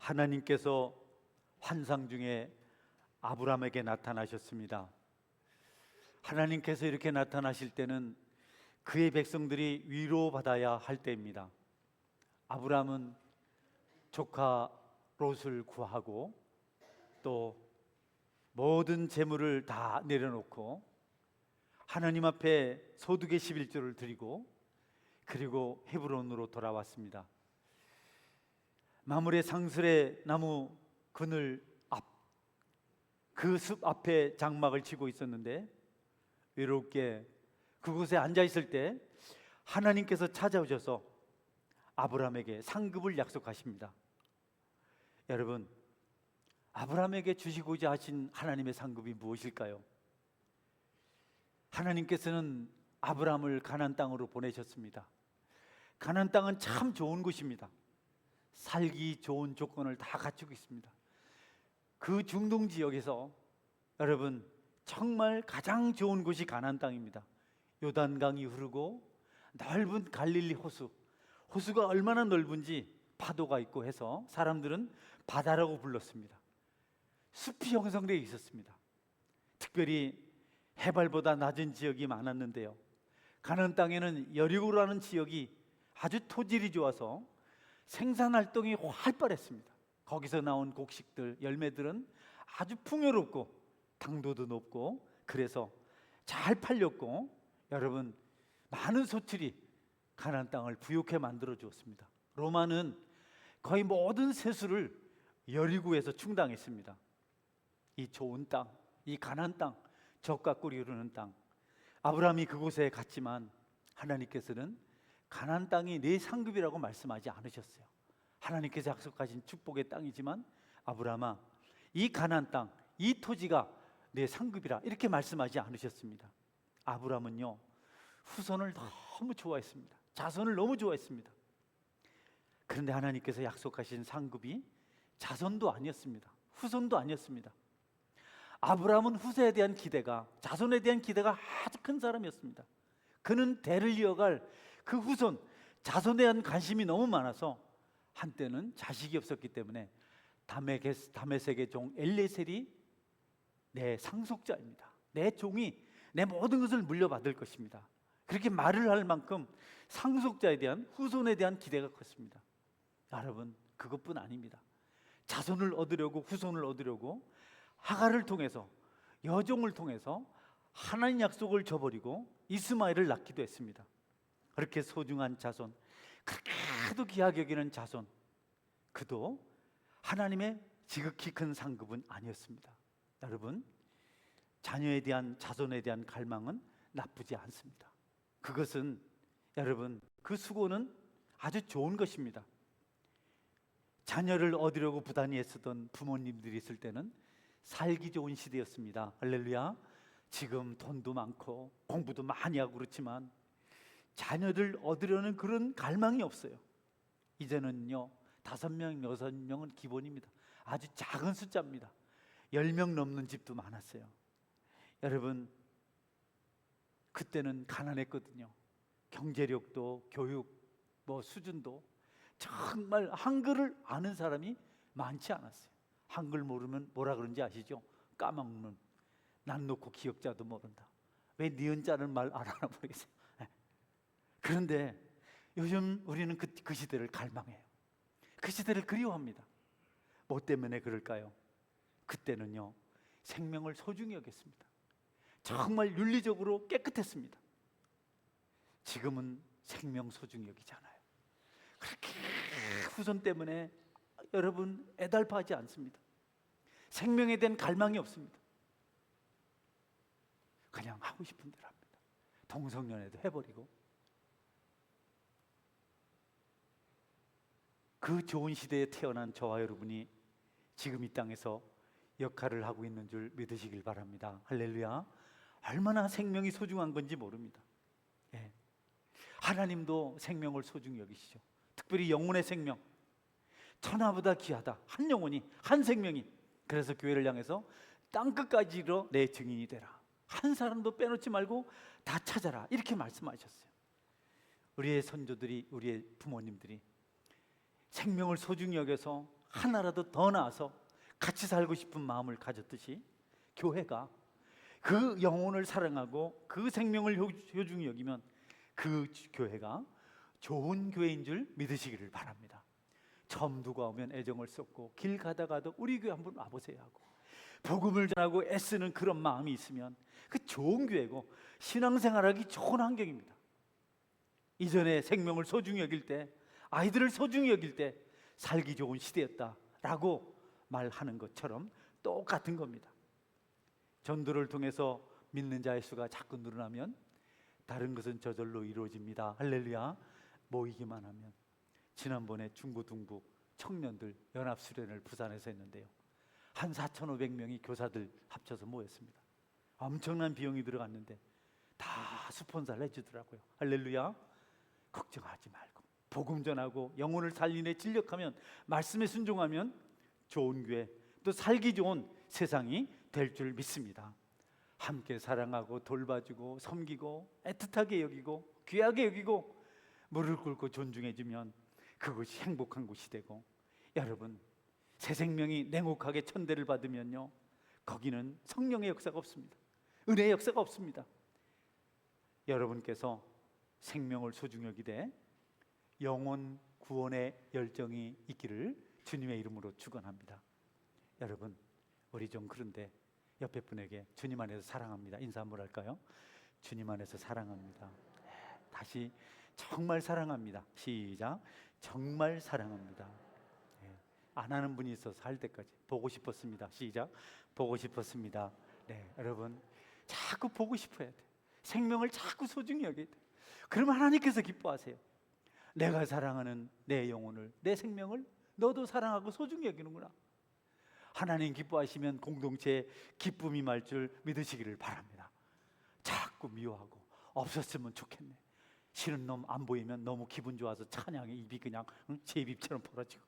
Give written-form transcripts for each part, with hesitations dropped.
하나님께서 환상 중에 아브라함에게 나타나셨습니다. 하나님께서 이렇게 나타나실 때는 그의 백성들이 위로받아야 할 때입니다. 아브라함은 조카 롯을 구하고 또 모든 재물을 다 내려놓고 하나님 앞에 소득의 11조를 드리고 그리고 헤브론으로 돌아왔습니다. 마므레 상슬의 나무 그늘 앞, 그 숲 앞에 장막을 치고 있었는데 외롭게 그곳에 앉아 있을 때 하나님께서 찾아오셔서 아브라함에게 상급을 약속하십니다. 여러분, 아브라함에게 주시고자 하신 하나님의 상급이 무엇일까요? 하나님께서는 아브라함을 가나안 땅으로 보내셨습니다. 가나안 땅은 참 좋은 곳입니다. 살기 좋은 조건을 다 갖추고 있습니다. 그 중동 지역에서 여러분 정말 가장 좋은 곳이 가나안 땅입니다. 요단강이 흐르고 넓은 갈릴리 호수, 호수가 얼마나 넓은지 파도가 있고 해서 사람들은 바다라고 불렀습니다. 숲이 형성되어 있었습니다. 특별히 해발보다 낮은 지역이 많았는데요, 가나안 땅에는 여리고라는 지역이 아주 토질이 좋아서 생산활동이 활발했습니다. 거기서 나온 곡식들, 열매들은 아주 풍요롭고 당도도 높고 그래서 잘 팔렸고 여러분 많은 소출이 가나안 땅을 부욕해 만들어 주었습니다. 로마는 거의 모든 세수를 여리고에서 충당했습니다. 이 좋은 땅, 이 가나안 땅, 젖과 꿀이 흐르는 땅, 아브라함이 그곳에 갔지만 하나님께서는 가나안 땅이 내 상급이라고 말씀하지 않으셨어요. 하나님께서 약속하신 축복의 땅이지만 아브라함아, 이 가나안 땅, 이 토지가 내 상급이라 이렇게 말씀하지 않으셨습니다. 아브라함은요 후손을 너무 좋아했습니다. 자손을 너무 좋아했습니다. 그런데 하나님께서 약속하신 상급이 자손도 아니었습니다. 후손도 아니었습니다. 아브라함은 후세에 대한 기대가, 자손에 대한 기대가 아주 큰 사람이었습니다. 그는 대를 이어갈 그 후손, 자손에 대한 관심이 너무 많아서 한때는 자식이 없었기 때문에 다메섹의 종 엘리에셀이 내 상속자입니다. 내 종이 내 모든 것을 물려받을 것입니다. 그렇게 말을 할 만큼 상속자에 대한, 후손에 대한 기대가 컸습니다. 여러분, 그것뿐 아닙니다. 자손을 얻으려고, 후손을 얻으려고 하갈을 통해서, 여종을 통해서 하나님 약속을 저버리고 이스마엘을 낳기도 했습니다. 그렇게 소중한 자손, 그렇게도 귀하게 여기는 자손, 그도 하나님의 지극히 큰 상급은 아니었습니다. 여러분, 자녀에 대한, 자손에 대한 갈망은 나쁘지 않습니다. 그것은 여러분, 그 수고는 아주 좋은 것입니다. 자녀를 얻으려고 부단히 애쓰던 부모님들이 있을 때는 살기 좋은 시대였습니다. 할렐루야. 지금 돈도 많고 공부도 많이 하고 그렇지만 자녀들 얻으려는 그런 갈망이 없어요. 이제는요 5명, 6명은 기본입니다. 아주 작은 숫자입니다. 10명 넘는 집도 많았어요. 여러분, 그때는 가난했거든요. 경제력도, 교육 수준도, 정말 한글을 아는 사람이 많지 않았어요. 한글 모르면 뭐라 그런지 아시죠? 까먹는, 난 놓고 기억자도 모른다. 왜 니은자는 말 안 하나 모르겠어요. 그런데 요즘 우리는 그 시대를 갈망해요. 그 시대를 그리워합니다. 뭐 때문에 그럴까요? 그때는요 생명을 소중히 여겼습니다. 정말 윤리적으로 깨끗했습니다. 지금은 생명 소중히 여기잖아요. 그렇게 후손 때문에 여러분 애달파하지 않습니다. 생명에 대한 갈망이 없습니다. 그냥 하고 싶은 대로 합니다. 동성연애도 해버리고. 그 좋은 시대에 태어난 저와 여러분이 지금 이 땅에서 역할을 하고 있는 줄 믿으시길 바랍니다. 할렐루야. 얼마나 생명이 소중한 건지 모릅니다. 예. 하나님도 생명을 소중히 여기시죠. 특별히 영혼의 생명, 천하보다 귀하다. 한 영혼이, 한 생명이. 그래서 교회를 향해서 땅끝까지 이르러 내 증인이 되라. 한 사람도 빼놓지 말고 다 찾아라. 이렇게 말씀하셨어요. 우리의 선조들이, 우리의 부모님들이 생명을 소중히 여겨서 하나라도 더 나아서 같이 살고 싶은 마음을 가졌듯이 교회가 그 영혼을 사랑하고 그 생명을 소중히 여기면 그 교회가 좋은 교회인 줄 믿으시기를 바랍니다. 처음 누가 오면 애정을 쏟고 길 가다가도 우리 교회 한번 와보세요 하고 복음을 전하고 애쓰는 그런 마음이 있으면 그 좋은 교회고 신앙생활하기 좋은 환경입니다. 이전에 생명을 소중히 여길 때, 아이들을 소중히 여길 때 살기 좋은 시대였다라고 말하는 것처럼 똑같은 겁니다. 전도를 통해서 믿는 자의 수가 자꾸 늘어나면 다른 것은 저절로 이루어집니다. 할렐루야. 모이기만 하면. 지난번에 중고등부 청년들 연합수련을 부산에서 했는데요, 한 4,500명이 교사들 합쳐서 모였습니다. 엄청난 비용이 들어갔는데 다 스폰서를 해주더라고요. 할렐루야. 걱정하지 말고 복음 전하고 영혼을 살리네 진력하면, 말씀에 순종하면 좋은 교회, 또 살기 좋은 세상이 될 줄 믿습니다. 함께 사랑하고 돌봐주고 섬기고 애틋하게 여기고 귀하게 여기고 무릎 꿇고 존중해주면 그것이 행복한 곳이 되고, 여러분 새 생명이 냉혹하게 천대를 받으면요, 거기는 성령의 역사가 없습니다. 은혜의 역사가 없습니다. 여러분께서 생명을 소중히 여기되 영혼 구원의 열정이 있기를 주님의 이름으로 축원합니다. 여러분, 우리 좀 그런데 옆에 분에게 주님 안에서 사랑합니다 인사 한번 할까요? 주님 안에서 사랑합니다. 다시 정말 사랑합니다. 시작. 정말 사랑합니다. 안 하는 분이 있어서 할 때까지 보고 싶었습니다. 시작. 보고 싶었습니다. 네, 여러분 자꾸 보고 싶어야 돼. 생명을 자꾸 소중히 여겨야 돼. 그러면 하나님께서 기뻐하세요. 내가 사랑하는 내 영혼을, 내 생명을 너도 사랑하고 소중히 여기는구나. 하나님 기뻐하시면 공동체에 기쁨이 말 줄 믿으시기를 바랍니다. 자꾸 미워하고 없었으면 좋겠네, 싫은 놈 안 보이면 너무 기분 좋아서 찬양에 입이 그냥 제비처럼 벌어지고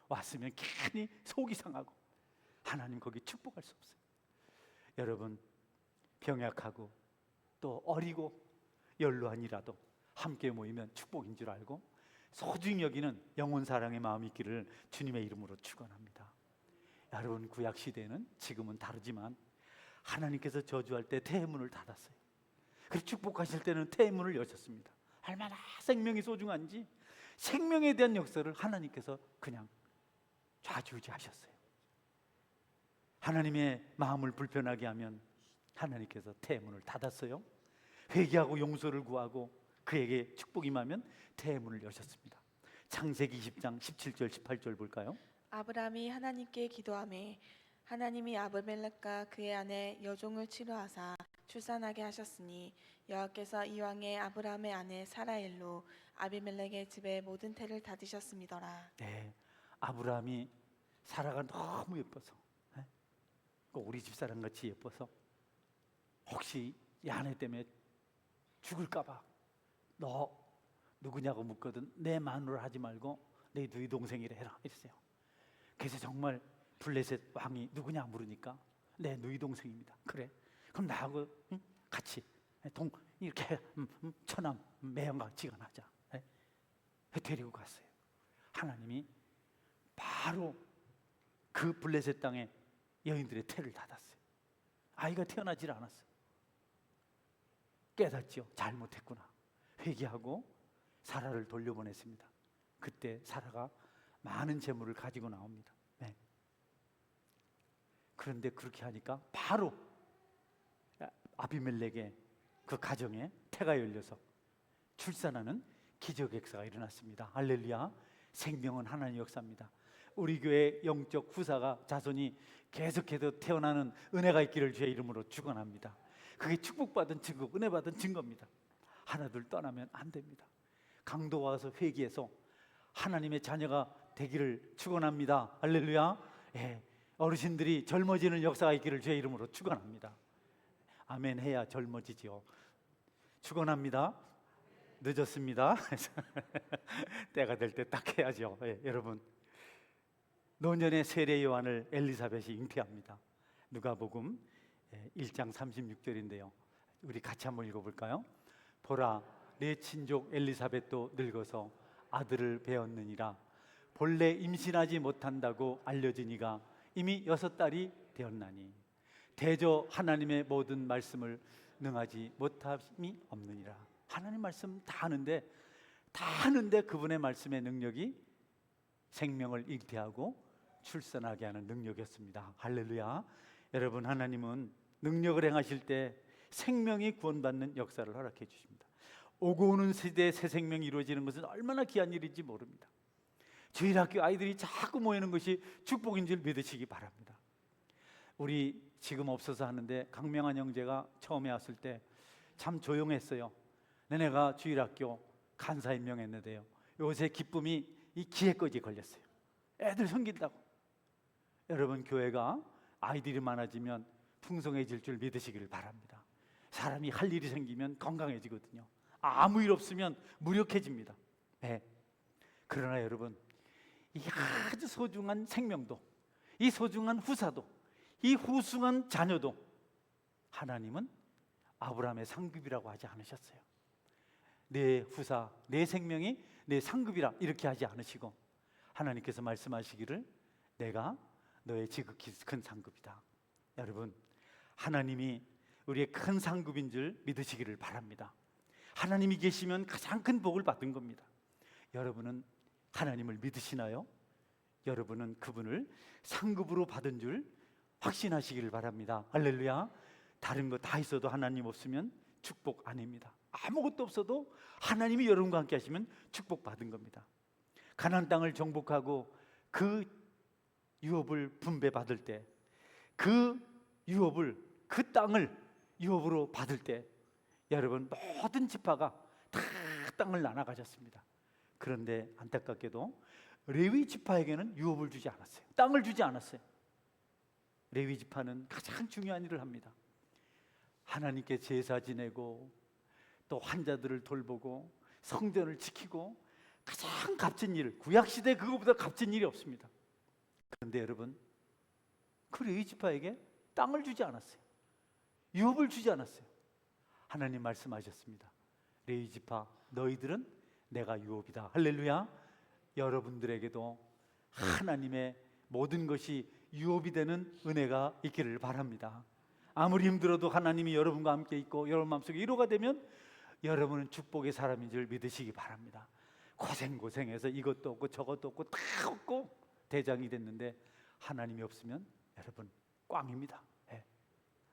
왔으면 괜히 속이 상하고, 하나님 거기 축복할 수 없어요. 여러분 병약하고 또 어리고 연로한이라도 함께 모이면 축복인 줄 알고 소중히 여기는 영혼 사랑의 마음이 있기를 주님의 이름으로 축원합니다. 여러분 구약 시대에는 지금은 다르지만 하나님께서 저주할 때 태문을 닫았어요. 그리고 축복하실 때는 태문을 여셨습니다. 얼마나 생명이 소중한지 생명에 대한 역사를 하나님께서 그냥 좌지우지하셨어요. 하나님의 마음을 불편하게 하면 하나님께서 태문을 닫았어요. 회개하고 용서를 구하고 그에게 축복이 임하면 태문을 여셨습니다. 창세기 20장 17절 18절 볼까요? 아브라함이 하나님께 기도하매 하나님이 아브멜렉과 그의 아내 여종을 치료하사 출산하게 하셨으니 여호와께서 이왕에 아브라함의 아내 사라엘로 아비멜렉의 집에 모든 태를 닫으셨음이더라. 네, 아브라함이 사라가 너무 예뻐서, 꼭 우리 집사람 같이 예뻐서 혹시 이 아내 때문에 죽을까봐 너 누구냐고 묻거든 내 마누라 하지 말고 내 누이 동생이라 해라 이랬어요. 그래서 정말 블레셋 왕이 누구냐 물으니까 내 누이 동생입니다. 그래, 그럼 나하고 같이 이렇게 처남 매형과 지간하자. 데리고 갔어요. 하나님이 바로 그 블레셋 땅에 여인들의 태를 닫았어요. 아이가 태어나질 않았어요. 깨닫지요. 잘못했구나. 회개하고 사라를 돌려보냈습니다. 그때 사라가 많은 재물을 가지고 나옵니다. 네. 그런데 그렇게 하니까 바로 아비멜렉의 그 가정에 태가 열려서 출산하는 기적의 역사가 일어났습니다. 할렐루야. 생명은 하나님의 역사입니다. 우리 교회 영적 후사가 자손이 계속해서 태어나는 은혜가 있기를 주의 이름으로 축원합니다. 그게 축복받은 증거, 은혜 받은 증거입니다. 하나둘 떠나면 안 됩니다. 강도 와서 회개해서 하나님의 자녀가 되기를 축원합니다. 할렐루야. 예, 어르신들이 젊어지는 역사가 있기를 주의 이름으로 축원합니다. 아멘 해야 젊어지지요. 축원합니다. 늦었습니다. 때가 될 때 딱 해야죠. 예, 여러분 노년의 세례 요한을 엘리사벳이 잉태합니다. 누가복음 1장 36절인데요. 우리 같이 한번 읽어볼까요? 보라, 내 친족 엘리사벳도 늙어서 아들을 배었느니라. 본래 임신하지 못한다고 알려진 이가 이미 6달이 되었나니 대저 하나님의 모든 말씀을 능하지 못함이 없느니라. 하나님 말씀 다 아는데 그분의 말씀의 능력이 생명을 잉태하고 출산하게 하는 능력이었습니다. 할렐루야. 여러분, 하나님은 능력을 행하실 때 생명이 구원받는 역사를 허락해 주십니다. 오고 오는 세대에 새 생명이 이루어지는 것은 얼마나 귀한 일인지 모릅니다. 주일학교 아이들이 자꾸 모이는 것이 축복인 줄 믿으시기 바랍니다. 우리 지금 없어서 하는데 강명한 형제가 처음에 왔을 때 참 조용했어요. 내가 주일학교 간사 임명했는데요, 요새 기쁨이 이 기회까지 걸렸어요. 애들 섬긴다고. 여러분, 교회가 아이들이 많아지면 풍성해질 줄 믿으시기를 바랍니다. 사람이 할 일이 생기면 건강해지거든요. 아무 일 없으면 무력해집니다. 네. 그러나 여러분, 이 아주 소중한 생명도, 이 소중한 후사도, 이 후승한 자녀도 하나님은 아브라함의 상급이라고 하지 않으셨어요. 내 후사, 내 생명이 내 상급이라 이렇게 하지 않으시고 하나님께서 말씀하시기를 내가 너의 지극히 큰 상급이다. 여러분, 하나님이 우리의 큰 상급인 줄 믿으시기를 바랍니다. 하나님이 계시면 가장 큰 복을 받은 겁니다. 여러분은 하나님을 믿으시나요? 여러분은 그분을 상급으로 받은 줄 확신하시기를 바랍니다. 할렐루야. 다른 거 다 있어도 하나님 없으면 축복 아닙니다. 아무것도 없어도 하나님이 여러분과 함께 하시면 축복 받은 겁니다. 가나안 땅을 정복하고 그 유업을 분배 받을 때, 그 땅을 유업으로 받을 때 여러분 모든 지파가 다 땅을 나눠 가졌습니다. 그런데 안타깝게도 레위 지파에게는 유업을 주지 않았어요. 땅을 주지 않았어요. 레위 지파는 가장 중요한 일을 합니다. 하나님께 제사 지내고 또 환자들을 돌보고 성전을 지키고 가장 값진 일, 구약시대 그거보다 값진 일이 없습니다. 그런데 여러분, 그 레위 지파에게 땅을 주지 않았어요. 유업을 주지 않았어요. 하나님 말씀하셨습니다. 레위 지파, 너희들은 내가 유업이다. 할렐루야. 여러분들에게도 하나님의 모든 것이 유업이 되는 은혜가 있기를 바랍니다. 아무리 힘들어도 하나님이 여러분과 함께 있고 여러분 마음속에 위로가 되면 여러분은 축복의 사람인 줄 믿으시기 바랍니다. 고생해서 이것도 없고 저것도 없고 다 없고 대장이 됐는데 하나님이 없으면 여러분 꽝입니다. 네.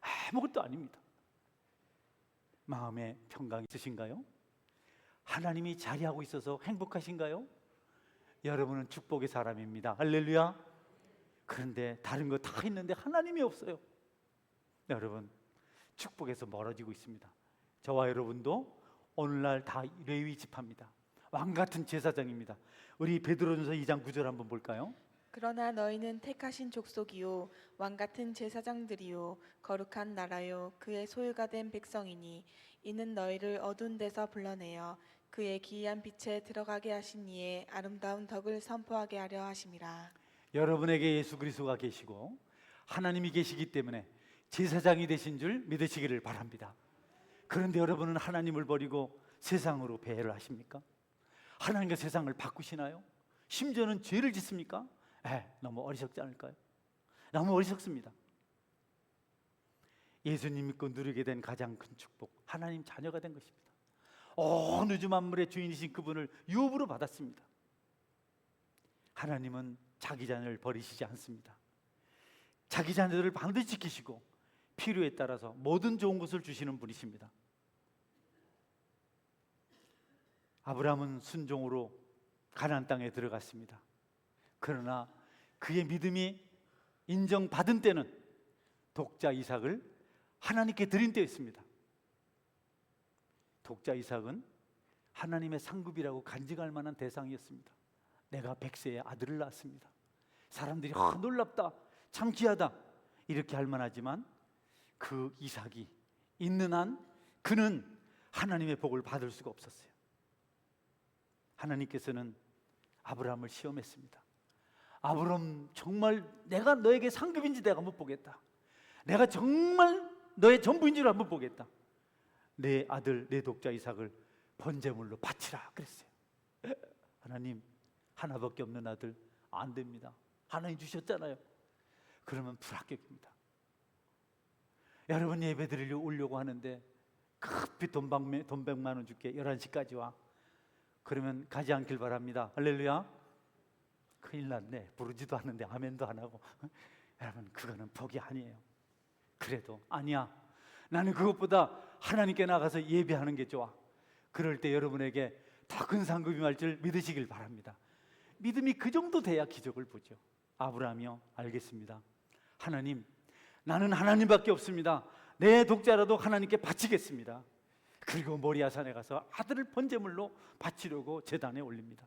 아무것도 아닙니다. 마음에 평강이 있으신가요? 하나님이 자리하고 있어서 행복하신가요? 여러분은 축복의 사람입니다. 할렐루야. 그런데 다른 거 다 있는데 하나님이 없어요. 여러분, 축복에서 멀어지고 있습니다. 저와 여러분도 오늘날 다 레위 지파입니다. 왕같은 제사장입니다. 우리 베드로전서 2장 9절 한번 볼까요? 그러나 너희는 택하신 족속이요 왕같은 제사장들이요 거룩한 나라요 그의 소유가 된 백성이니 이는 너희를 어두운 데서 불러내어 그의 기이한 빛에 들어가게 하신 이의 아름다운 덕을 선포하게 하려 하심이라. 여러분에게 예수 그리스도가 계시고 하나님이 계시기 때문에 제사장이 되신 줄 믿으시기를 바랍니다. 그런데 여러분은 하나님을 버리고 세상으로 배회를 하십니까? 하나님과 세상을 바꾸시나요? 심지어는 죄를 짓습니까? 너무 어리석지 않을까요? 너무 어리석습니다. 예수님 믿고 누리게 된 가장 큰 축복, 하나님 자녀가 된 것입니다. 온 우주 만물의 주인이신 그분을 유업으로 받았습니다. 하나님은 자기 자녀를 버리시지 않습니다. 자기 자녀들을 반드시 지키시고 필요에 따라서 모든 좋은 것을 주시는 분이십니다. 아브라함은 순종으로 가나안 땅에 들어갔습니다. 그러나 그의 믿음이 인정받은 때는 독자 이삭을 하나님께 드린 때였습니다. 독자 이삭은 하나님의 상급이라고 간증할 만한 대상이었습니다. 내가 100세의 아들을 낳았습니다. 사람들이 놀랍다, 참 귀하다 이렇게 할 만하지만 그 이삭이 있는 한 그는 하나님의 복을 받을 수가 없었어요. 하나님께서는 아브라함을 시험했습니다. 아브라함, 정말 내가 너에게 상급인지 내가 못 보겠다. 내가 정말 너의 전부인 줄 한번 보겠다. 내 아들, 내 독자 이삭을 번제물로 바치라 그랬어요. 하나님, 하나밖에 없는 아들. 안 됩니다. 하나님 주셨잖아요. 그러면 불합격입니다. 여러분 예배 드리려 오려고 하는데 급히 돈 100만 원 줄게, 11시까지 와. 그러면 가지 않길 바랍니다. 할렐루야. 큰일 났네. 부르지도 않는데 아멘도 안 하고. 여러분 그거는 복이 아니에요. 그래도 아니야, 나는 그것보다 하나님께 나가서 예배하는 게 좋아. 그럴 때 여러분에게 더 큰 상급이 말 줄 믿으시길 바랍니다. 믿음이 그 정도 돼야 기적을 보죠. 아브라함이요, 알겠습니다. 하나님, 나는 하나님밖에 없습니다. 내 독자라도 하나님께 바치겠습니다. 그리고 모리아 산에 가서 아들을 번제물로 바치려고 제단에 올립니다.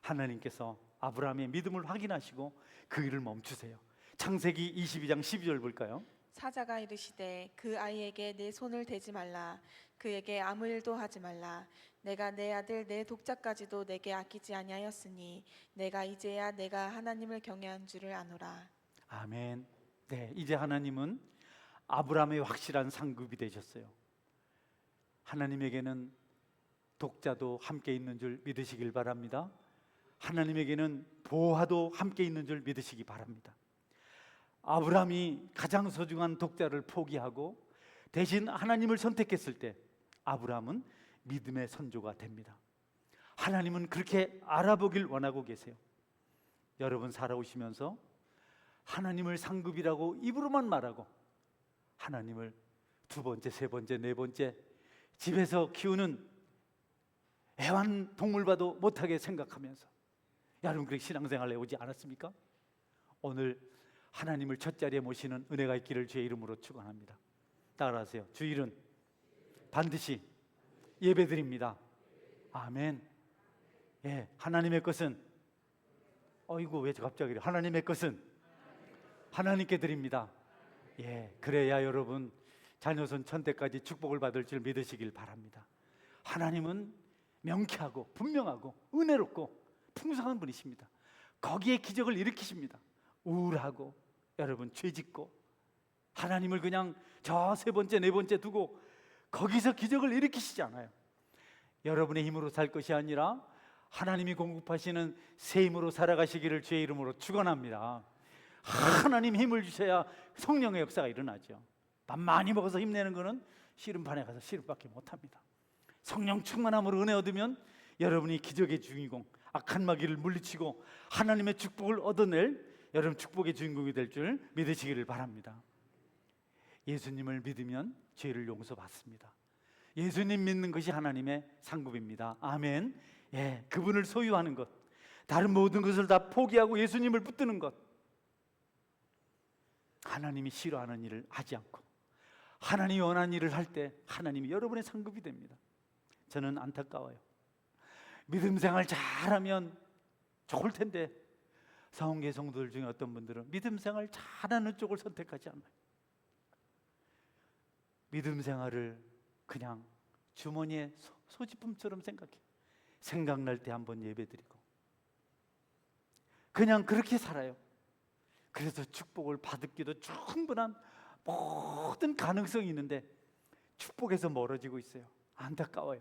하나님께서 아브라함의 믿음을 확인하시고 그 일을 멈추세요. 창세기 22장 12절 볼까요? 사자가 이르시되 그 아이에게 내 손을 대지 말라. 그에게 아무 일도 하지 말라. 내가 내 아들 내 독자까지도 내게 아끼지 아니하였으니 내가 이제야 내가 하나님을 경외한 줄을 아노라. 아멘. 네, 이제 하나님은 아브라함의 확실한 상급이 되셨어요. 하나님에게는 독자도 함께 있는 줄 믿으시길 바랍니다. 하나님에게는 보화도 함께 있는 줄 믿으시기 바랍니다. 아브라함이 가장 소중한 독자를 포기하고 대신 하나님을 선택했을 때 아브라함은 믿음의 선조가 됩니다. 하나님은 그렇게 알아보길 원하고 계세요. 여러분 살아오시면서 하나님을 상급이라고 입으로만 말하고 하나님을 두 번째, 세 번째, 네 번째 집에서 키우는 애완동물과도 못하게 생각하면서 여러분 그렇게 신앙생활을 해오지 않았습니까? 오늘 하나님을 첫 자리에 모시는 은혜가 있기를 주의 이름으로 축원합니다. 따라하세요. 주일은 반드시 예배드립니다. 아멘. 예, 하나님의 것은 어이구 왜 갑자기 그래? 하나님의 것은 하나님께 드립니다. 예, 그래야 여러분 자녀손 천대까지 축복을 받을 줄 믿으시길 바랍니다. 하나님은 명쾌하고 분명하고 은혜롭고 풍성한 분이십니다. 거기에 기적을 일으키십니다. 우울하고 여러분 죄짓고 하나님을 그냥 저 세 번째 네 번째 두고 거기서 기적을 일으키시지 않아요. 여러분의 힘으로 살 것이 아니라 하나님이 공급하시는 새 힘으로 살아가시기를 주의 이름으로 축원합니다. 하나님 힘을 주셔야 성령의 역사가 일어나죠. 밥 많이 먹어서 힘내는 거는 씨름판에 가서 씨름밖에 못합니다. 성령 충만함으로 은혜 얻으면 여러분이 기적의 주인공, 악한 마귀를 물리치고 하나님의 축복을 얻어낼 여러분 축복의 주인공이 될 줄 믿으시기를 바랍니다. 예수님을 믿으면 죄를 용서받습니다. 예수님 믿는 것이 하나님의 상급입니다. 아멘. 예, 그분을 소유하는 것, 다른 모든 것을 다 포기하고 예수님을 붙드는 것, 하나님이 싫어하는 일을 하지 않고 하나님이 원하는 일을 할 때 하나님이 여러분의 상급이 됩니다. 저는 안타까워요. 믿음 생활 잘하면 좋을 텐데 사원계 성도들 중에 어떤 분들은 믿음 생활 잘하는 쪽을 선택하지 않아요. 믿음 생활을 그냥 주머니에 소지품처럼 생각해. 생각날 때 한번 예배드리고 그냥 그렇게 살아요. 그래서 축복을 받기도 충분한 모든 가능성이 있는데 축복에서 멀어지고 있어요. 안타까워요.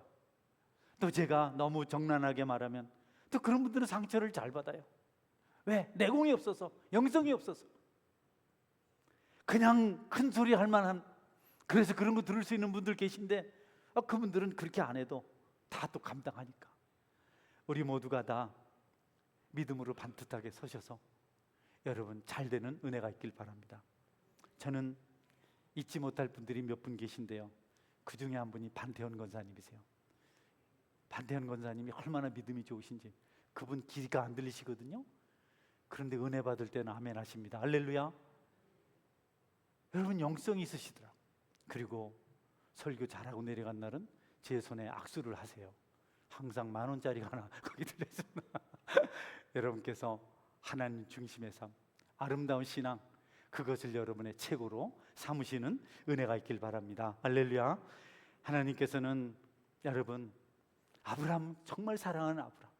또 제가 너무 정난하게 말하면 또 그런 분들은 상처를 잘 받아요. 왜? 내공이 없어서, 영성이 없어서. 그냥 큰 소리 할 만한, 그래서 그런 거 들을 수 있는 분들 계신데 그분들은 그렇게 안 해도 다 또 감당하니까. 우리 모두가 다 믿음으로 반듯하게 서셔서 여러분 잘 되는 은혜가 있길 바랍니다. 저는 잊지 못할 분들이 몇 분 계신데요, 그 중에 한 분이 반태현 권사님이세요. 반태현 권사님이 얼마나 믿음이 좋으신지. 그분 귀가 안 들리시거든요. 그런데 은혜 받을 때는 아멘 하십니다. 할렐루야. 여러분 영성이 있으시더라. 그리고 설교 잘하고 내려간 날은 제 손에 악수를 하세요. 항상 10,000원짜리가 하나 거기 들려있습니다. 여러분께서 하나님 중심의 삶, 아름다운 신앙, 그것을 여러분의 책으로 삼으시는 은혜가 있길 바랍니다. 할렐루야. 하나님께서는 여러분 아브라함, 정말 사랑하는 아브라함,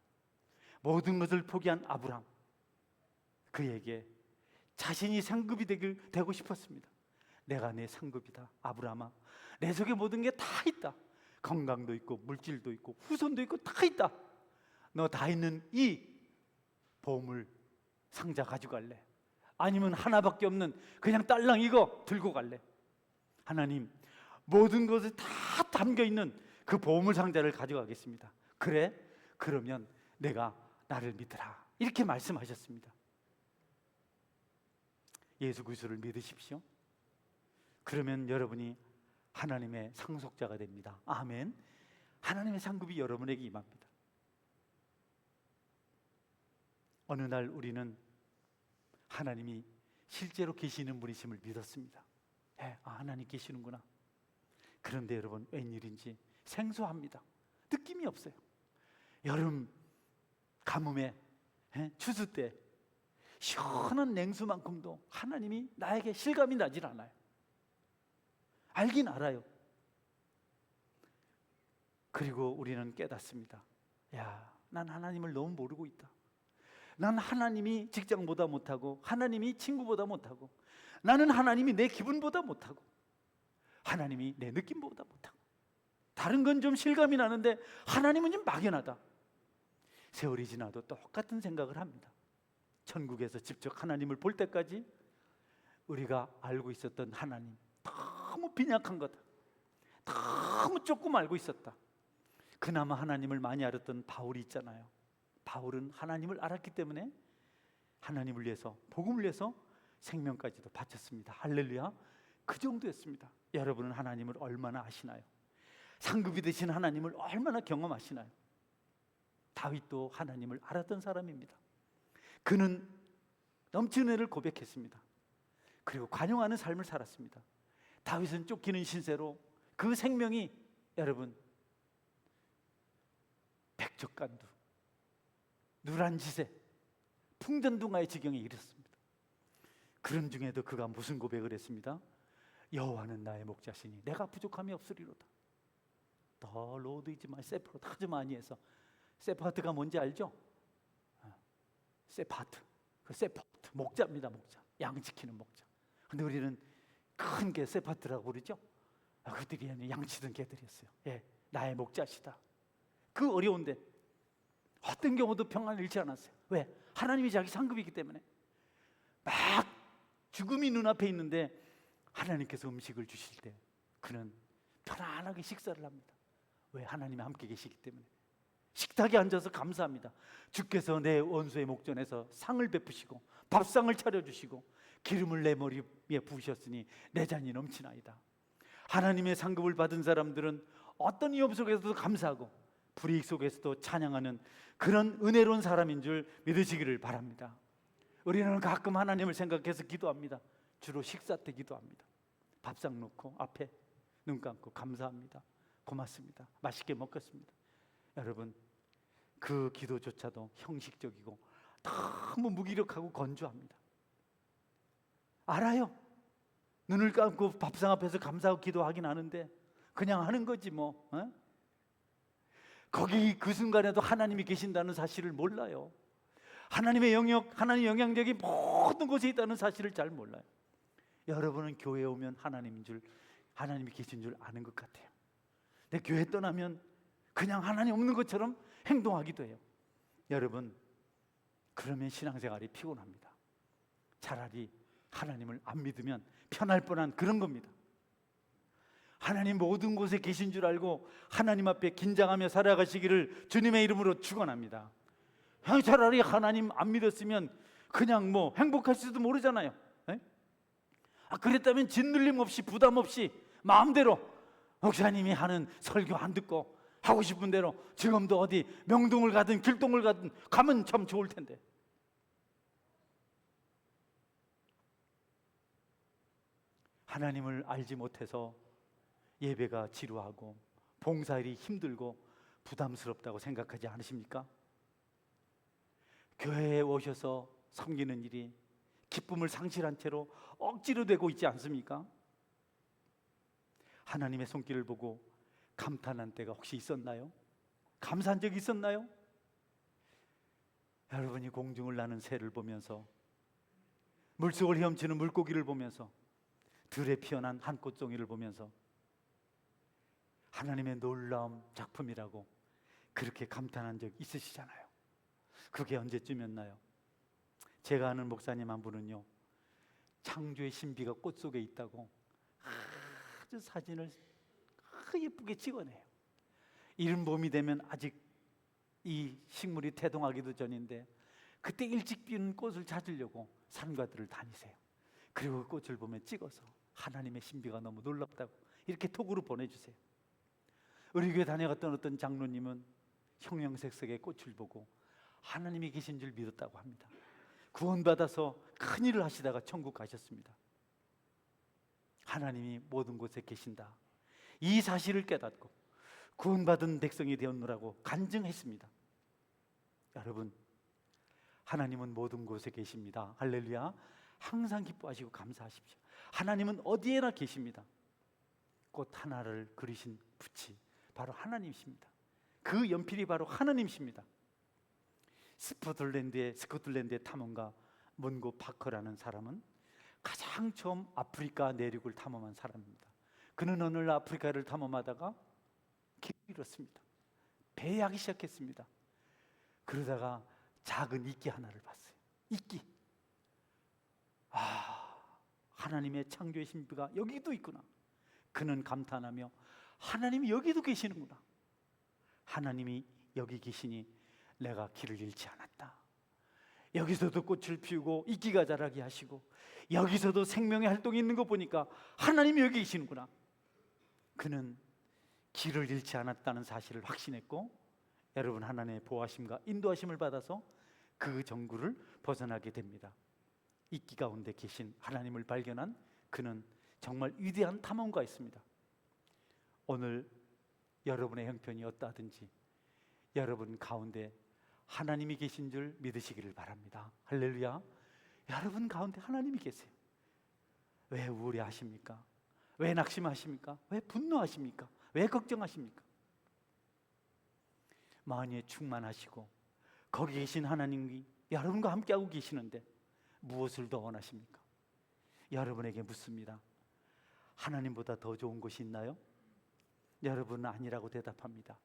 모든 것을 포기한 아브라함, 그에게 자신이 상급이 되고 싶었습니다. 내가 내 상급이다. 아브라함아, 내 속에 모든 게 다 있다. 건강도 있고 물질도 있고 후손도 있고 다 있다. 너 다 있는 이 보물 상자 가져갈래? 아니면 하나밖에 없는 그냥 딸랑 이거 들고 갈래? 하나님, 모든 것에 다 담겨 있는 그 보물 상자를 가져가겠습니다. 그래? 그러면 내가 나를 믿으라. 이렇게 말씀하셨습니다. 예수 그리스도를 믿으십시오. 그러면 여러분이 하나님의 상속자가 됩니다. 아멘. 하나님의 상급이 여러분에게 임합니다. 어느 날 우리는 하나님이 실제로 계시는 분이심을 믿었습니다. 하나님 계시는구나. 그런데 여러분, 웬일인지 생소합니다. 느낌이 없어요. 여름 가뭄에 추수 때 시원한 냉수만큼도 하나님이 나에게 실감이 나질 않아요. 알긴 알아요. 그리고 우리는 깨닫습니다. 난 하나님을 너무 모르고 있다. 난 하나님이 직장보다 못하고, 하나님이 친구보다 못하고, 나는 하나님이 내 기분보다 못하고, 하나님이 내 느낌보다 못하고, 다른 건 좀 실감이 나는데 하나님은 좀 막연하다. 세월이 지나도 똑같은 생각을 합니다. 천국에서 직접 하나님을 볼 때까지 우리가 알고 있었던 하나님 너무 빈약한 거다. 너무 조금 알고 있었다. 그나마 하나님을 많이 알았던 바울이 있잖아요. 바울은 하나님을 알았기 때문에 하나님을 위해서, 복음을 위해서 생명까지도 바쳤습니다. 할렐루야. 그 정도였습니다. 여러분은 하나님을 얼마나 아시나요? 상급이 되신 하나님을 얼마나 경험하시나요? 다윗도 하나님을 알았던 사람입니다. 그는 넘치는 은혜를 고백했습니다. 그리고 관용하는 삶을 살았습니다. 다윗은 쫓기는 신세로 그 생명이 여러분 백적간두, 누란지세, 풍전등화의 지경에 이르렀습니다. 그런 중에도 그가 무슨 고백을 했습니다? 여호와는 나의 목자시니 내가 부족함이 없으리로다. 더 로드 이즈 마이 세퍼트 아주 많이 해서, 세파트가 뭔지 알죠? 세파트, 그 세파트 목자입니다. 목자, 양 지키는 목자. 근데 우리는 큰 개 세파트라고 부르죠. 그들이 아니라 양 치던 개들이었어요. 나의 목자시다. 그 어려운데 어떤 경우도 평안을 잃지 않았어요. 왜? 하나님이 자기 상급이기 때문에. 막 죽음이 눈앞에 있는데 하나님께서 음식을 주실 때 그는 편안하게 식사를 합니다. 왜? 하나님이 함께 계시기 때문에. 식탁에 앉아서 감사합니다. 주께서 내 원수의 목전에서 상을 베푸시고 밥상을 차려주시고 기름을 내 머리 위에 부으셨으니 내 잔이 넘치나이다. 하나님의 상급을 받은 사람들은 어떤 위험 속에서도 감사하고 불이익 속에서도 찬양하는 그런 은혜로운 사람인 줄 믿으시기를 바랍니다. 우리는 가끔 하나님을 생각해서 기도합니다. 주로 식사 때 기도합니다. 밥상 놓고 앞에 눈 감고 감사합니다. 고맙습니다. 맛있게 먹겠습니다. 여러분, 그 기도조차도 형식적이고 너무 무기력하고 건조합니다. 알아요. 눈을 감고 밥상 앞에서 감사하고 기도하긴 하는데 그냥 하는 거지 뭐. 거기 그 순간에도 하나님이 계신다는 사실을 몰라요. 하나님의 영역, 하나님의 영향력이 모든 곳에 있다는 사실을 잘 몰라요. 여러분은 교회에 오면 하나님이 계신 줄 아는 것 같아요. 근데 교회 떠나면 그냥 하나님 없는 것처럼 행동하기도 해요. 여러분, 그러면 신앙생활이 피곤합니다. 차라리 하나님을 안 믿으면 편할 뻔한 그런 겁니다. 하나님 모든 곳에 계신 줄 알고 하나님 앞에 긴장하며 살아가시기를 주님의 이름으로 축원합니다. 차라리 하나님 안 믿었으면 그냥 뭐 행복할지도 모르잖아요. 그랬다면 짓눌림 없이 부담 없이 마음대로 목사님이 하는 설교 안 듣고 하고 싶은 대로 지금도 어디 명동을 가든 길동을 가든 가면 참 좋을 텐데. 하나님을 알지 못해서 예배가 지루하고 봉사일이 힘들고 부담스럽다고 생각하지 않으십니까? 교회에 오셔서 섬기는 일이 기쁨을 상실한 채로 억지로 되고 있지 않습니까? 하나님의 손길을 보고 감탄한 때가 혹시 있었나요? 감사한 적이 있었나요? 여러분이 공중을 나는 새를 보면서, 물속을 헤엄치는 물고기를 보면서, 들에 피어난 한 꽃송이를 보면서 하나님의 놀라운 작품이라고 그렇게 감탄한 적 있으시잖아요. 그게 언제쯤이었나요? 제가 아는 목사님 한 분은요, 창조의 신비가 꽃 속에 있다고 아주 사진을 예쁘게 찍어내요. 이른 봄이 되면 아직 이 식물이 태동하기도 전인데 그때 일찍 피는 꽃을 찾으려고 산과들을 다니세요. 그리고 그 꽃을 보면 찍어서 하나님의 신비가 너무 놀랍다고 이렇게 톡으로 보내주세요. 우리 교회 다녀갔던 어떤 장로님은 형형색색의 꽃을 보고 하나님이 계신 줄 믿었다고 합니다. 구원받아서 큰일을 하시다가 천국 가셨습니다. 하나님이 모든 곳에 계신다, 이 사실을 깨닫고 구원받은 백성이 되었노라고 간증했습니다. 여러분, 하나님은 모든 곳에 계십니다. 할렐루야. 항상 기뻐하시고 감사하십시오. 하나님은 어디에나 계십니다. 꽃 하나를 그리신 붓이 바로 하나님이십니다. 그 연필이 바로 하나님이십니다. 스코틀랜드의 탐험가 문고 파커라는 사람은 가장 처음 아프리카 내륙을 탐험한 사람입니다. 그는 어느 날 아프리카를 탐험하다가 길을 잃었습니다. 배회하기 시작했습니다. 그러다가 작은 이끼 하나를 봤어요. 이끼. 하나님의 창조의 신비가 여기도 있구나. 그는 감탄하며 하나님이 여기도 계시는구나. 하나님이 여기 계시니 내가 길을 잃지 않았다. 여기서도 꽃을 피우고 이끼가 자라게 하시고 여기서도 생명의 활동이 있는 거 보니까 하나님이 여기 계시는구나. 그는 길을 잃지 않았다는 사실을 확신했고, 여러분, 하나님의 보호하심과 인도하심을 받아서 그 정구를 벗어나게 됩니다. 이끼 가운데 계신 하나님을 발견한 그는 정말 위대한 탐험가였습니다. 오늘 여러분의 형편이 어떠하든지 여러분 가운데 하나님이 계신 줄 믿으시기를 바랍니다. 할렐루야. 여러분 가운데 하나님이 계세요. 왜 우울해하십니까? 왜 낙심하십니까? 왜 분노하십니까? 왜 걱정하십니까? 만유에 충만하시고 거기 계신 하나님이 여러분과 함께하고 계시는데 무엇을 더 원하십니까? 여러분에게 묻습니다. 하나님보다 더 좋은 곳이 있나요? 여러분은 아니라고 대답합니다.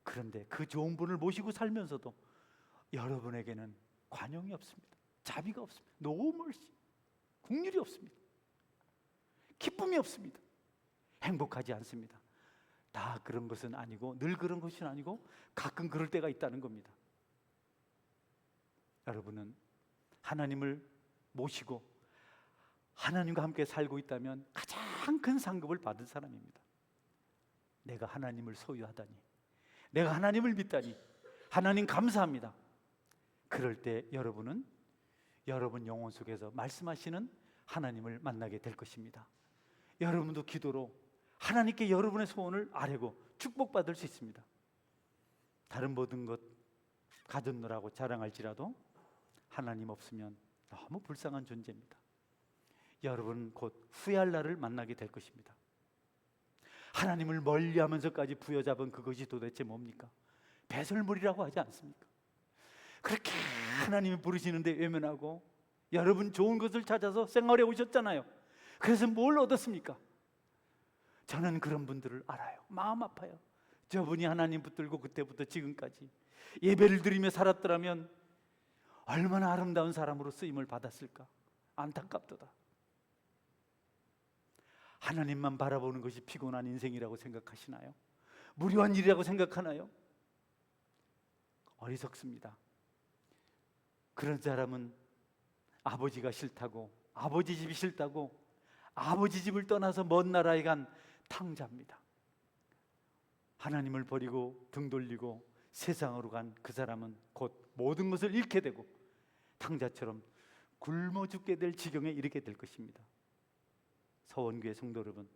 그런데 그 좋은 분을 모시고 살면서도 여러분에게는 관용이 없습니다. 자비가 없습니다. No mercy. 긍휼이 없습니다. 기쁨이 없습니다. 행복하지 않습니다. 다 그런 것은 아니고, 늘 그런 것은 아니고 가끔 그럴 때가 있다는 겁니다. 여러분은 하나님을 모시고 하나님과 함께 살고 있다면 가장 큰 상급을 받은 사람입니다. 내가 하나님을 소유하다니, 내가 하나님을 믿다니, 하나님 감사합니다. 그럴 때 여러분은 여러분 영혼 속에서 말씀하시는 하나님을 만나게 될 것입니다. 여러분도 기도로 하나님께 여러분의 소원을 아뢰고 축복받을 수 있습니다. 다른 모든 것 가졌노라고 자랑할지라도 하나님 없으면 너무 불쌍한 존재입니다. 여러분 곧 후회할 날을 만나게 될 것입니다. 하나님을 멀리하면서까지 부여잡은 그것이 도대체 뭡니까? 배설물이라고 하지 않습니까? 그렇게 하나님이 부르시는데 외면하고 여러분 좋은 것을 찾아서 생활해 오셨잖아요. 그래서 뭘 얻었습니까? 저는 그런 분들을 알아요. 마음 아파요. 저분이 하나님 붙들고 그때부터 지금까지 예배를 드리며 살았더라면 얼마나 아름다운 사람으로 쓰임을 받았을까? 안타깝도다. 하나님만 바라보는 것이 피곤한 인생이라고 생각하시나요? 무료한 일이라고 생각하나요? 어리석습니다. 그런 사람은 아버지가 싫다고, 아버지 집이 싫다고 아버지 집을 떠나서 먼 나라에 간 탕자입니다. 하나님을 버리고 등 돌리고 세상으로 간 그 사람은 곧 모든 것을 잃게 되고 탕자처럼 굶어 죽게 될 지경에 이르게 될 것입니다. 서원교회 성도 여러분,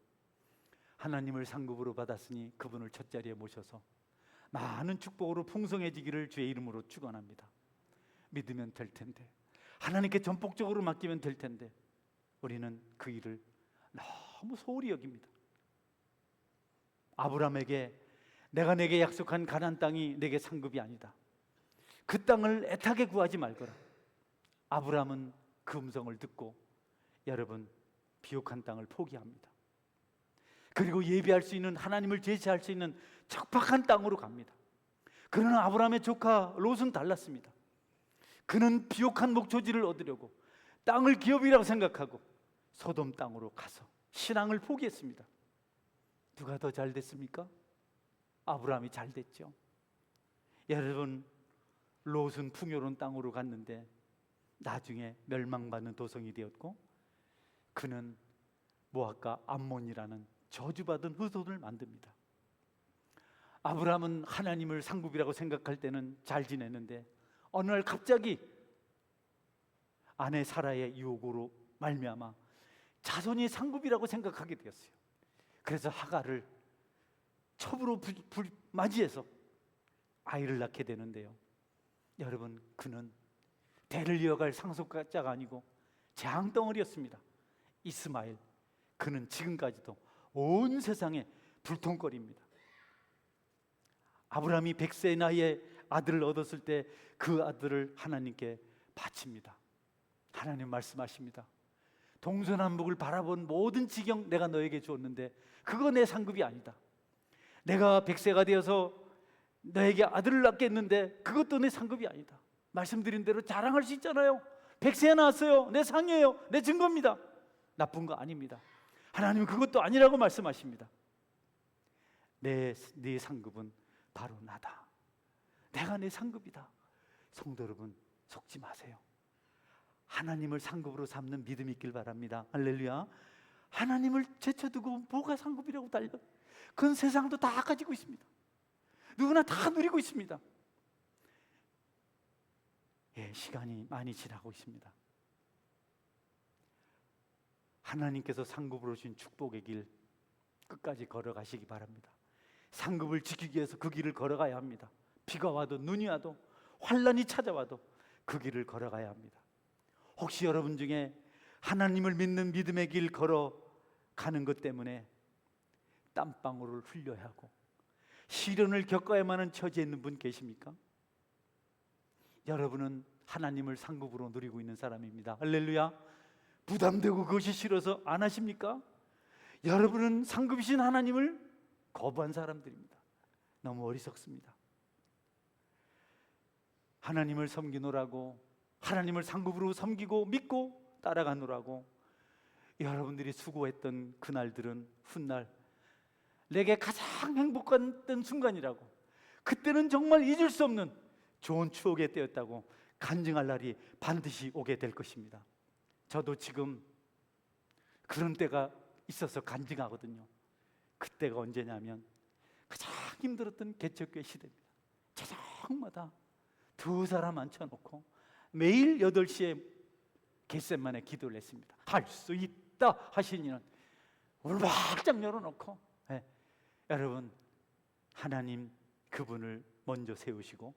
하나님을 상급으로 받았으니 그분을 첫자리에 모셔서 많은 축복으로 풍성해지기를 주의 이름으로 축원합니다. 믿으면 될 텐데, 하나님께 전폭적으로 맡기면 될 텐데 우리는 그 일을 너무 소홀히 여깁니다. 아브라함에게 내가 내게 약속한 가나안 땅이 내게 상급이 아니다. 그 땅을 애타게 구하지 말거라. 아브라함은 그 음성을 듣고 여러분 비옥한 땅을 포기합니다. 그리고 예비할 수 있는, 하나님을 제시할 수 있는 척박한 땅으로 갑니다. 그러나 아브라함의 조카 롯은 달랐습니다. 그는 비옥한 목초지를 얻으려고 땅을 기업이라고 생각하고 소돔 땅으로 가서 신앙을 포기했습니다. 누가 더 잘 됐습니까? 아브라함이 잘 됐죠. 여러분, 롯은 풍요로운 땅으로 갔는데 나중에 멸망받는 도성이 되었고, 그는 모압과 암몬이라는 저주받은 후손을 만듭니다. 아브라함은 하나님을 상급이라고 생각할 때는 잘 지냈는데 어느 날 갑자기 아내 사라의 유혹으로 말미암아 자손이 상급이라고 생각하게 되었어요. 그래서 하갈을 첩으로 맞이해서 아이를 낳게 되는데요. 여러분, 그는 대를 이어갈 상속자가 아니고 재앙덩어리였습니다. 이스마엘, 그는 지금까지도 온 세상에 불통거리입니다. 아브라함이 100세 나이에 아들을 얻었을 때 그 아들을 하나님께 바칩니다. 하나님 말씀하십니다. 동서남북을 바라본 모든 지경 내가 너에게 주었는데 그거 내 상급이 아니다. 내가 100세가 되어서 너에게 아들을 낳게 했는데 그것도 내 상급이 아니다. 말씀드린 대로 자랑할 수 있잖아요. 100세 낳았어요. 내 상이에요. 내 증거입니다. 나쁜 거 아닙니다. 하나님은 그것도 아니라고 말씀하십니다. 네 상급은 바로 나다. 내가 내 상급이다. 성도 여러분, 속지 마세요. 하나님을 상급으로 삼는 믿음이 있길 바랍니다. 할렐루야. 하나님을 제쳐두고 뭐가 상급이라고 달려? 그건 세상도 다 가지고 있습니다. 누구나 다 누리고 있습니다. 예, 시간이 많이 지나고 있습니다. 하나님께서 상급으로 주신 축복의 길 끝까지 걸어가시기 바랍니다. 상급을 지키기 위해서 그 길을 걸어가야 합니다. 비가 와도 눈이 와도 환난이 찾아와도 그 길을 걸어가야 합니다. 혹시 여러분 중에 하나님을 믿는 믿음의 길 걸어가는 것 때문에 땀방울을 흘려야 하고 시련을 겪어야만 하는 처지에 있는 분 계십니까? 여러분은 하나님을 상급으로 누리고 있는 사람입니다. 할렐루야. 부담되고 그것이 싫어서 안 하십니까? 여러분은 상급이신 하나님을 거부한 사람들입니다. 너무 어리석습니다. 하나님을 섬기노라고, 하나님을 상급으로 섬기고 믿고 따라가노라고 여러분들이 수고했던 그날들은 훗날 내게 가장 행복했던 순간이라고, 그때는 정말 잊을 수 없는 좋은 추억의 때였다고 간증할 날이 반드시 오게 될 것입니다. 저도 지금 그런 때가 있어서 간증하거든요. 그때가 언제냐면 가장 힘들었던 개척교회 시대입니다. 저녁마다 두 사람 앉혀놓고 매일 8시에 겟셋만에 기도를 했습니다. 할 수 있다 하시니는 울박장 열어놓고, 여러분, 하나님 그분을 먼저 세우시고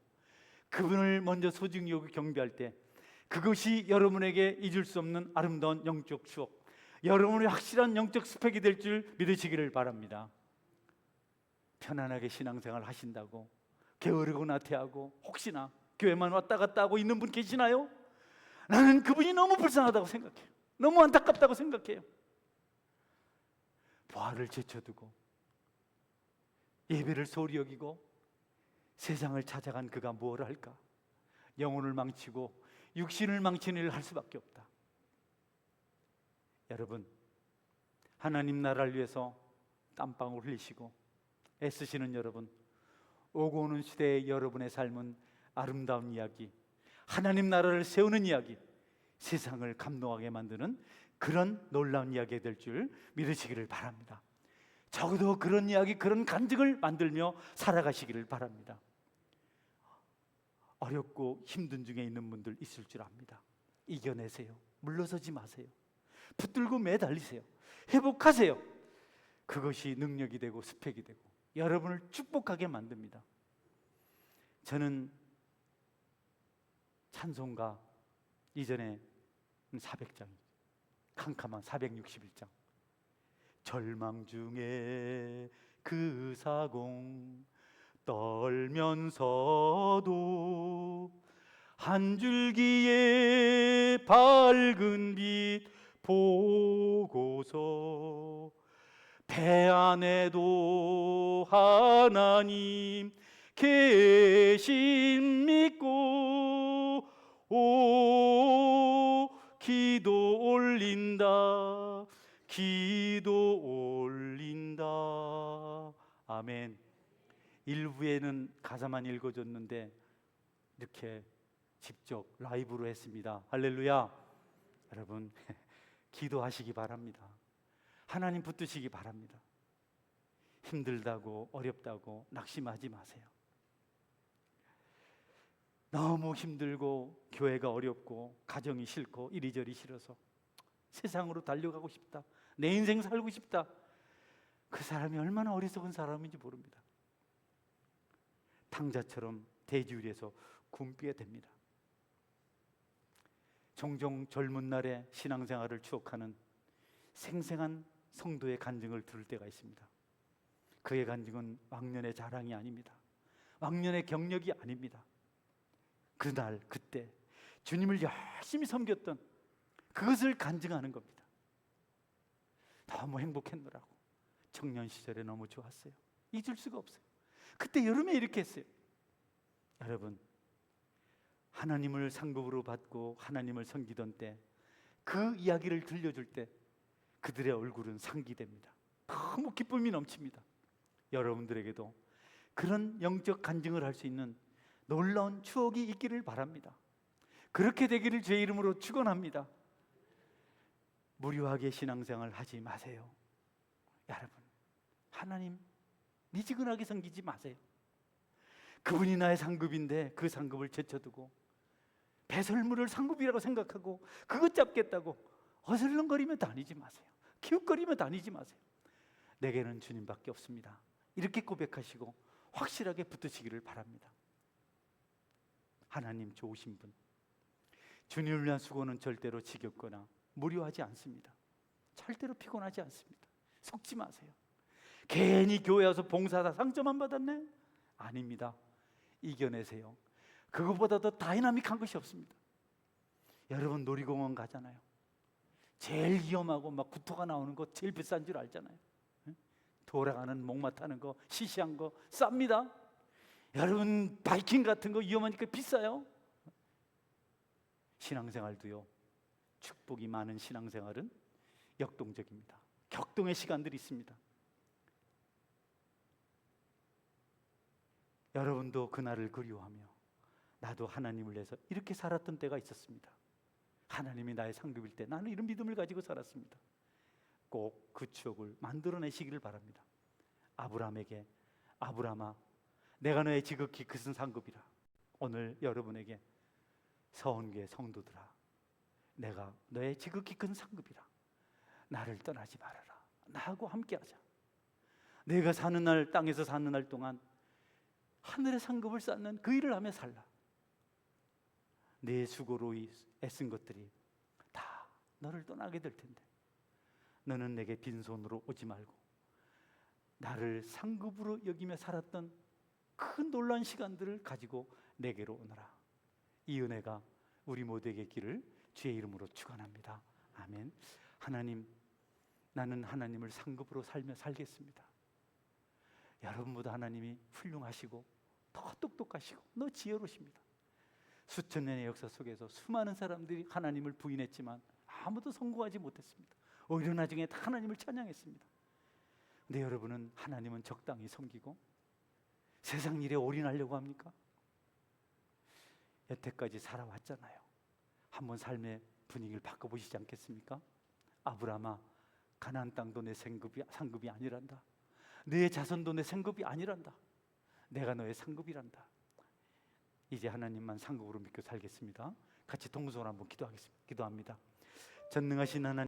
그분을 먼저 소중히 여기고 경배할 때 그것이 여러분에게 잊을 수 없는 아름다운 영적 추억, 여러분의 확실한 영적 스펙이 될 줄 믿으시기를 바랍니다. 편안하게 신앙생활 하신다고 게으르고 나태하고 혹시나 교회만 왔다 갔다 하고 있는 분 계시나요? 나는 그분이 너무 불쌍하다고 생각해요. 너무 안타깝다고 생각해요. 부활을 제쳐두고 예배를 소홀히 여기고 세상을 찾아간 그가 무엇을 할까? 영혼을 망치고 육신을 망치는 일을 할 수밖에 없다. 여러분, 하나님 나라를 위해서 땀방울 흘리시고 애쓰시는 여러분, 오고 오는 시대의 여러분의 삶은 아름다운 이야기, 하나님 나라를 세우는 이야기, 세상을 감동하게 만드는 그런 놀라운 이야기가 될 줄 믿으시기를 바랍니다. 적어도 그런 이야기, 그런 간증을 만들며 살아가시기를 바랍니다. 어렵고 힘든 중에 있는 분들 있을 줄 압니다. 이겨내세요. 물러서지 마세요. 붙들고 매달리세요. 회복하세요. 그것이 능력이 되고 스펙이 되고 여러분을 축복하게 만듭니다. 저는 찬송가 이전에 400장, 캄캄한 461장, 절망 중에 그 사공 떨면서도 한 줄기의 밝은 빛 보고서 배 안에도 하나님 계신 믿고 오 기도 올린다 기도 올린다. 아멘. 일부에는 가사만 읽어줬는데 이렇게 직접 라이브로 했습니다. 할렐루야. 여러분 기도하시기 바랍니다. 하나님 붙드시기 바랍니다. 힘들다고 어렵다고 낙심하지 마세요. 너무 힘들고 교회가 어렵고 가정이 싫고 이리저리 싫어서 세상으로 달려가고 싶다, 내 인생 살고 싶다, 그 사람이 얼마나 어리석은 사람인지 모릅니다. 탕자처럼 대지 위에서 굶게 됩니다. 종종 젊은 날의 신앙생활을 추억하는 생생한 성도의 간증을 들을 때가 있습니다. 그의 간증은 왕년의 자랑이 아닙니다. 왕년의 경력이 아닙니다. 그날 그때 주님을 열심히 섬겼던 그것을 간증하는 겁니다. 너무 행복했노라고. 청년 시절에 너무 좋았어요. 잊을 수가 없어요. 그때 여름에 이렇게 했어요. 여러분, 하나님을 상급으로 받고 하나님을 섬기던 때 그 이야기를 들려줄 때 그들의 얼굴은 상기됩니다. 너무 기쁨이 넘칩니다. 여러분들에게도 그런 영적 간증을 할 수 있는 놀라운 추억이 있기를 바랍니다. 그렇게 되기를 주의 이름으로 축원합니다. 무료하게 신앙생활 하지 마세요. 여러분, 하나님 미지근하게 섬기지 마세요. 그분이 나의 상급인데 그 상급을 제쳐두고 배설물을 상급이라고 생각하고 그것 잡겠다고 어슬렁거리며 다니지 마세요. 기웃거리며 다니지 마세요. 내게는 주님밖에 없습니다. 이렇게 고백하시고 확실하게 붙드시기를 바랍니다. 하나님 좋으신 분, 주님을 위한 수고는 절대로 지겹거나 무료하지 않습니다. 절대로 피곤하지 않습니다. 속지 마세요. 괜히 교회 와서 봉사하다 상처만 받았네? 아닙니다. 이겨내세요. 그것보다 더 다이나믹한 것이 없습니다. 여러분 놀이공원 가잖아요. 제일 위험하고 막 구토가 나오는 거 제일 비싼 줄 알잖아요. 돌아가는 목마 타는 거, 시시한 거 쌉니다. 여러분 바이킹 같은 거 위험하니까 비싸요. 신앙생활도요, 축복이 많은 신앙생활은 역동적입니다. 격동의 시간들이 있습니다. 여러분도 그날을 그리워하며 나도 하나님을 위해서 이렇게 살았던 때가 있었습니다. 하나님이 나의 상급일 때 나는 이런 믿음을 가지고 살았습니다. 꼭 그 추억을 만들어내시기를 바랍니다. 아브라함에게 아브라함아 내가 너의 지극히 큰 상급이라. 오늘 여러분에게 서원교회 성도들아, 내가 너의 지극히 큰 상급이라. 나를 떠나지 말아라. 나하고 함께하자. 내가 사는 날, 땅에서 사는 날 동안 하늘의 상급을 쌓는 그 일을 하며 살라. 내 수고로 애쓴 것들이 다 너를 떠나게 될 텐데 너는 내게 빈손으로 오지 말고 나를 상급으로 여기며 살았던 그 놀라운 시간들을 가지고 내게로 오너라. 이 은혜가 우리 모두에게 있기를 주의 이름으로 축원합니다. 아멘. 하나님, 나는 하나님을 상급으로 살며 살겠습니다. 여러분보다 하나님이 훌륭하시고 더 똑똑하시고 너 지혜로우십니다. 수천 년의 역사 속에서 수많은 사람들이 하나님을 부인했지만 아무도 성공하지 못했습니다. 오히려 나중에 다 하나님을 찬양했습니다. 근데 여러분은 하나님은 적당히 섬기고 세상 일에 올인하려고 합니까? 여태까지 살아왔잖아요. 한번 삶의 분위기를 바꿔보시지 않겠습니까? 아브라함아, 가나안 땅도 내 상급이 아니란다. 내 자손도 내 상급이 아니란다. 내가 너의 상급이란다. 이제 하나님만 상급으로 믿고 살겠습니다. 같이 동성으로 한번 기도하겠습니다. 기도합니다. 전능하신 하나님,